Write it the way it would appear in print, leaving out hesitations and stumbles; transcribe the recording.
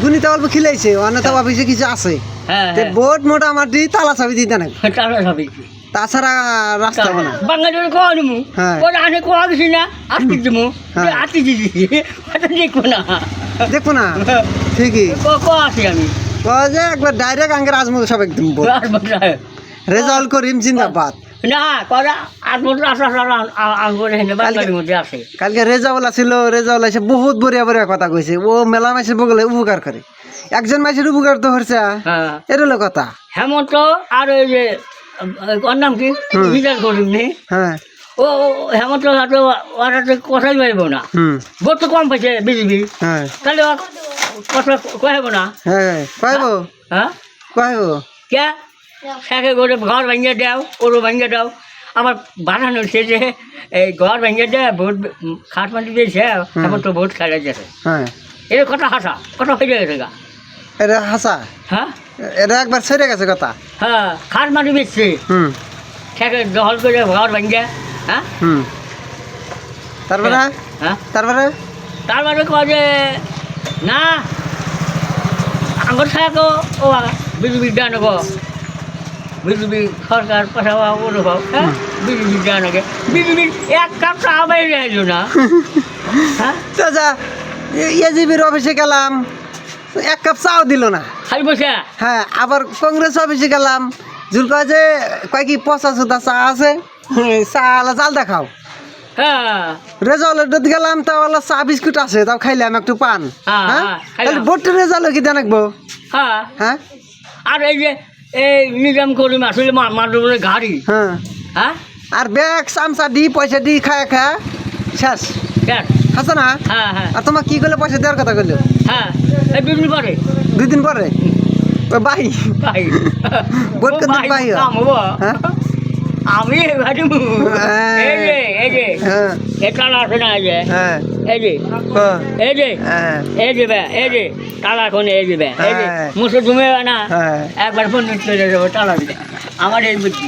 গুনিতে অল্প খিলাইছে অন্যথা অফিসে কিছু আছে বোর্ড মোটামুটি তালা চাবি দিতে না তাছাড়া রাস্তা না বাঙালির কোয়া দিমু ওরা আনে কোয়া দিছি না আটকে দিমু আটকে দিছি ওটা দেখবো না ঠিকই কোয়া আছি আমি কয় যে একবার ডাইরেক্ট আঙ্গের আজমল সব একদম রেজাল্ট করিম জিন্দাবাদ না করা আজমল বাঙালির মধ্যে আছে কালকে রেজাউল ছিল রেজাউল এসে বহুত বড়িয়া বড়িয়া কথা কইছে ও মেলা মাসের বগলে উপকার করে একজন মাসের উপকার তো হচ্ছে এর হলো কথা হেমন্ত আর ওই যে ওর নাম কি বিচার করিম নি ও হেমন্ত ওরা তো কথাই পাইব না ভোট তো কম পাইছে বিজেপি তাহলে কথা কইব না কইব কে সাকে করে ঘর ভেঙে দাও ওরও ভেঙে দাও আমার বানানো হচ্ছে যে এই ঘর ভেঙে দেয় ভোট খাট মাটি দিয়েছে হেমন্ত ভোট খেলে যেতে এটা কথা হাসা কথা হয়ে গেছে গা এটা হাসা এটা একবার ছেড়ে গেছে কথা খাট মাটি বেচছে সাকে দখল করে ঘর ভেঙে তারপরে কয় যে না আমার সাথে ও বিজেপি জানব বিজেপি সরকার পয়সা অনুভব বিজেপি জানাকে বিজেপির এক কাপ চা বাইরে এলো না এজিবির অফিসে গেলাম এক কাপ চাও দিল না খালি বসে আবার কংগ্রেস অফিসে গেলাম জুল কয় যে কয় কি 50 চা আছে চা জাল দেখাও রেজাল্ট গেলাম তাও চা বিস্কুট আছে তাও খাইলাম একটু পান ভোটের রেজাল্ট কি জানাকবো আর এই যে এই নিজাম করিম আসলে মাধ্যমে গাড়ি আর ব্যাগ চামচা দি পয়সা দি খায় শেষ আছে না আর তোমার কি করলে পয়সা দেওয়ার কথা করলো দুই দিন পরে বাই ভোট করতে বাই আমি তালা আছে না এই যে তালা এখন এই যে মুসে ঘুমেবে না একবার ফোন চলে যাবো তালা দিলে আমার এই বুদ্ধি